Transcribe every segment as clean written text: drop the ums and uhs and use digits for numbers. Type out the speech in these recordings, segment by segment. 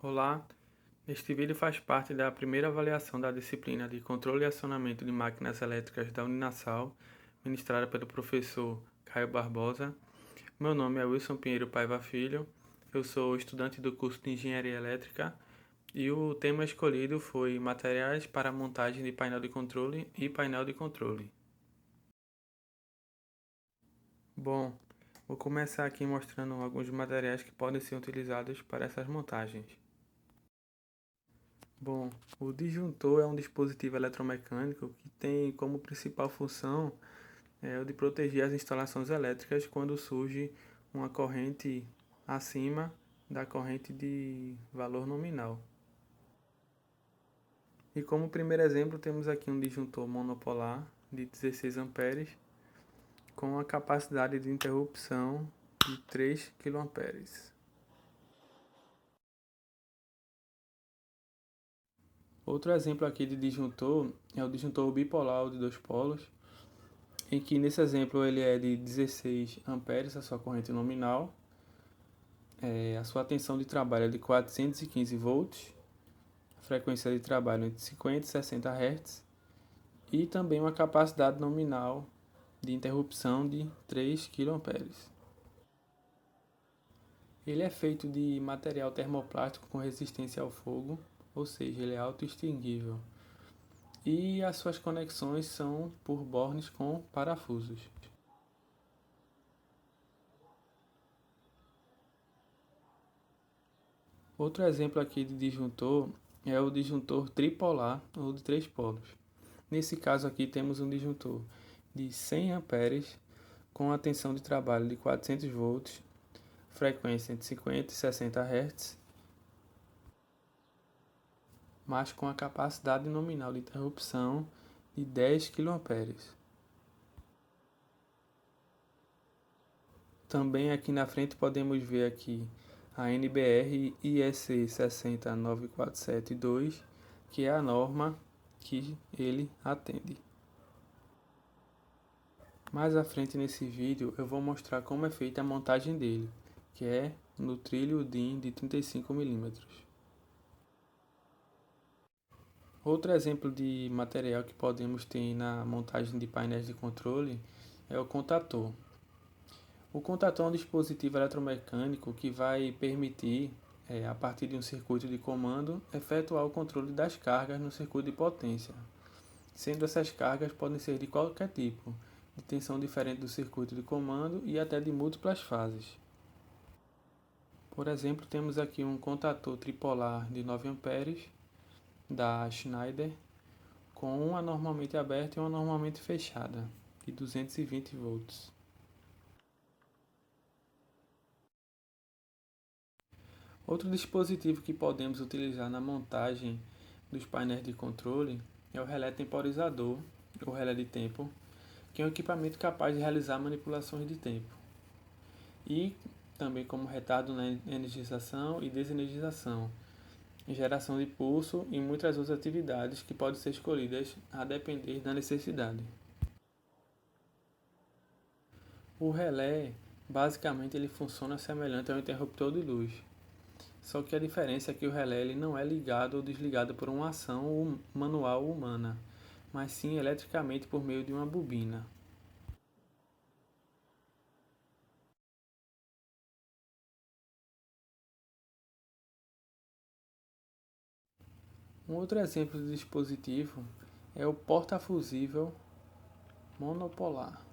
Olá, este vídeo faz parte da primeira avaliação da disciplina de Controle e Acionamento de Máquinas Elétricas da Uninasal, ministrada pelo professor Caio Barbosa. Meu nome é Wilson Pinheiro Paiva Filho, eu sou estudante do curso de Engenharia Elétrica e o tema escolhido foi Materiais para a montagem de painel de controle e painel de controle. Bom, vou começar aqui mostrando alguns materiais que podem ser utilizados para essas montagens. Bom, o disjuntor é um dispositivo eletromecânico que tem como principal função o de proteger as instalações elétricas quando surge uma corrente acima da corrente de valor nominal. E como primeiro exemplo temos aqui um disjuntor monopolar de 16 amperes com a capacidade de interrupção de 3 kA. Outro exemplo aqui de disjuntor é o disjuntor bipolar de dois polos, em que nesse exemplo ele é de 16 amperes, a sua corrente nominal, a sua tensão de trabalho é de 415 volts, a frequência de trabalho é de 50 e 60 Hz, e também uma capacidade nominal de interrupção de 3 kA. Ele é feito de material termoplástico com resistência ao fogo, ou seja, ele é autoextinguível. E as suas conexões são por bornes com parafusos. Outro exemplo aqui de disjuntor é o disjuntor tripolar ou de três polos. Nesse caso aqui temos um disjuntor de 100 amperes com a tensão de trabalho de 400 volts, frequência entre 50 e 60 Hz, mas com a capacidade nominal de interrupção de 10 kA. Também aqui na frente podemos ver aqui a NBR IEC 60947-2, que é a norma que ele atende. Mais à frente nesse vídeo eu vou mostrar como é feita a montagem dele, que é no trilho DIN de 35 mm. Outro exemplo de material que podemos ter na montagem de painéis de controle é o contator. O contator é um dispositivo eletromecânico que vai permitir, a partir de um circuito de comando, efetuar o controle das cargas no circuito de potência, sendo essas cargas podem ser de qualquer tipo, de tensão diferente do circuito de comando e até de múltiplas fases. Por exemplo, temos aqui um contator tripolar de 9 amperes da Schneider, com uma normalmente aberta e uma normalmente fechada, de 220 volts. Outro dispositivo que podemos utilizar na montagem dos painéis de controle é o relé temporizador, ou relé de tempo, que é um equipamento capaz de realizar manipulações de tempo. E também como retardo na energização e desenergização, geração de pulso e muitas outras atividades que podem ser escolhidas a depender da necessidade. O relé, basicamente, ele funciona semelhante ao interruptor de luz. Só que a diferença é que o relé ele não é ligado ou desligado por uma ação manual humana, mas sim eletricamente por meio de uma bobina. Um outro exemplo de dispositivo é o porta-fusível monopolar,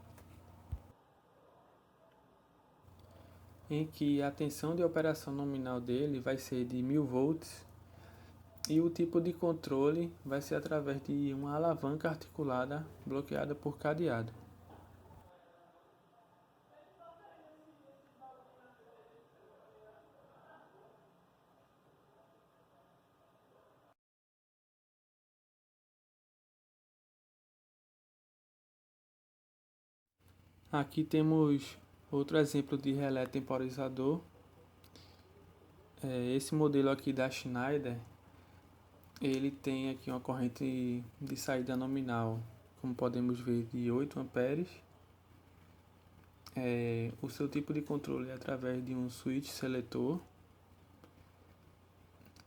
em que a tensão de operação nominal dele vai ser de 1000 volts e o tipo de controle vai ser através de uma alavanca articulada bloqueada por cadeado. Aqui temos outro exemplo de relé temporizador. Esse modelo aqui da Schneider, ele tem aqui uma corrente de saída nominal, como podemos ver, de 8 amperes. O seu tipo de controle é através de um switch seletor.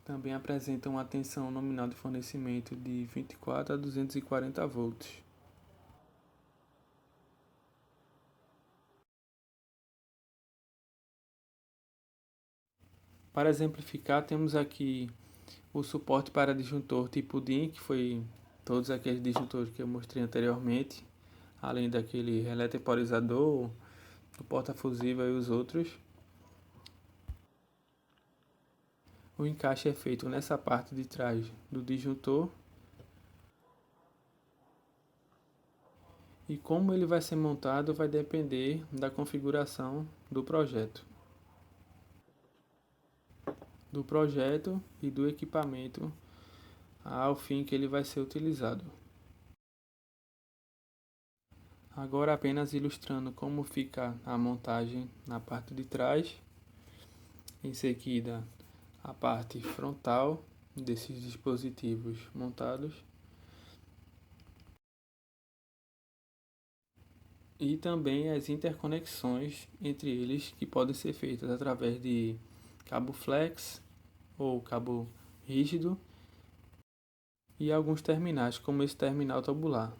Também apresenta uma tensão nominal de fornecimento de 24 a 240 volts. Para exemplificar, temos aqui o suporte para disjuntor tipo DIN, que foi todos aqueles disjuntores que eu mostrei anteriormente, além daquele relé temporizador, o porta-fusível e os outros. O encaixe é feito nessa parte de trás do disjuntor. E como ele vai ser montado vai depender da configuração do projeto e do equipamento ao fim que ele vai ser utilizado. Agora apenas ilustrando como fica a montagem na parte de trás. Em seguida, a parte frontal desses dispositivos montados. E também as interconexões entre eles que podem ser feitas através de cabo flex ou cabo rígido e alguns terminais, como esse terminal tabular.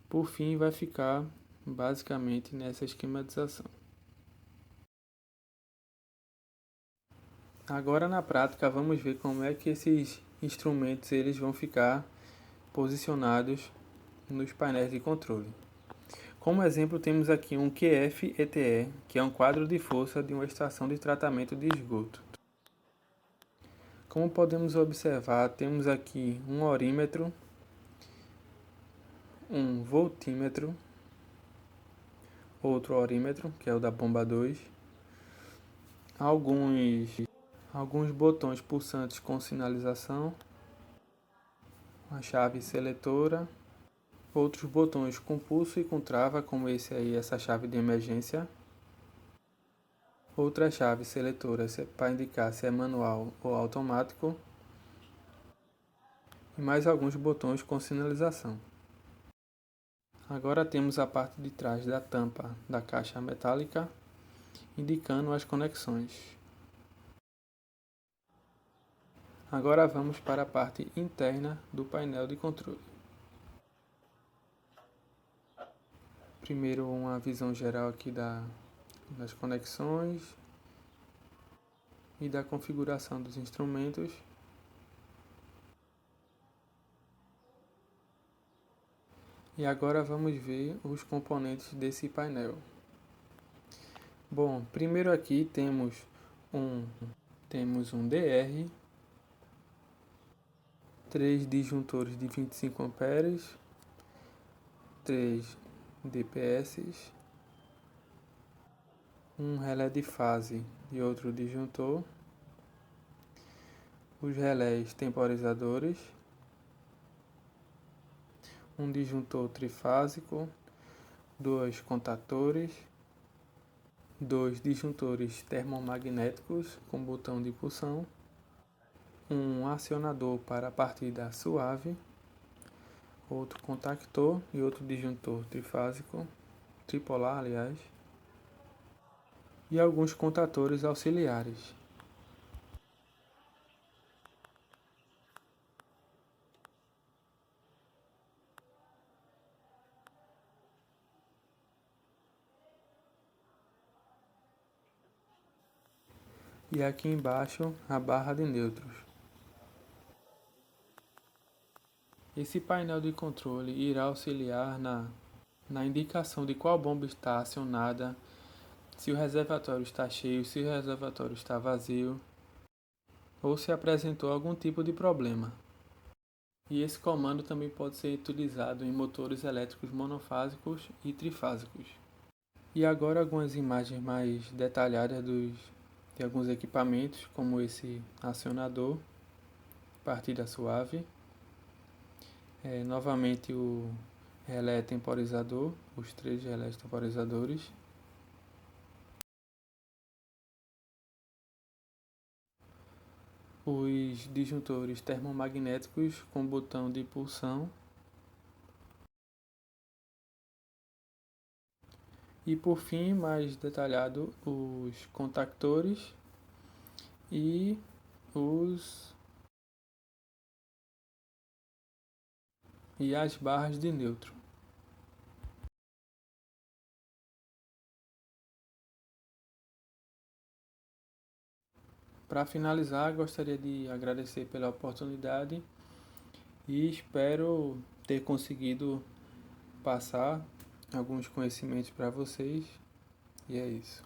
Por fim, vai ficar basicamente nessa esquematização. Agora na prática vamos ver como é que esses instrumentos eles vão ficar posicionados nos painéis de controle. Como exemplo temos aqui um QF-ETE, que é um quadro de força de uma estação de tratamento de esgoto. Como podemos observar, temos aqui um orímetro, um voltímetro, outro orímetro, que é o da bomba 2, alguns botões pulsantes com sinalização, uma chave seletora, outros botões com pulso e com trava, como esse aí, essa chave de emergência, outra chave seletora para indicar se é manual ou automático, e mais alguns botões com sinalização. Agora temos a parte de trás da tampa da caixa metálica, indicando as conexões. Agora vamos para a parte interna do painel de controle. Primeiro uma visão geral aqui das conexões e da configuração dos instrumentos. E agora vamos ver os componentes desse painel. Bom, primeiro aqui temos um DR, 3 disjuntores de 25 amperes, 3 DPS, um relé de fase e outro disjuntor, os relés temporizadores, um disjuntor trifásico, 2 contatores, 2 disjuntores termomagnéticos com botão de pulsão, um acionador para a partida suave, outro contactor e outro disjuntor trifásico, tripolar aliás, e alguns contatores auxiliares. E aqui embaixo a barra de nêutros. Esse painel de controle irá auxiliar na indicação de qual bomba está acionada, se o reservatório está cheio, se o reservatório está vazio ou se apresentou algum tipo de problema. E esse comando também pode ser utilizado em motores elétricos monofásicos e trifásicos. E agora algumas imagens mais detalhadas de alguns equipamentos, como esse acionador, partida suave. Novamente o relé temporizador, os 3 relés temporizadores. Os disjuntores termomagnéticos com botão de pulsão. E por fim, mais detalhado, os contactores e os e as barras de nêutron. Para finalizar, gostaria de agradecer pela oportunidade e espero ter conseguido passar alguns conhecimentos para vocês. E é isso.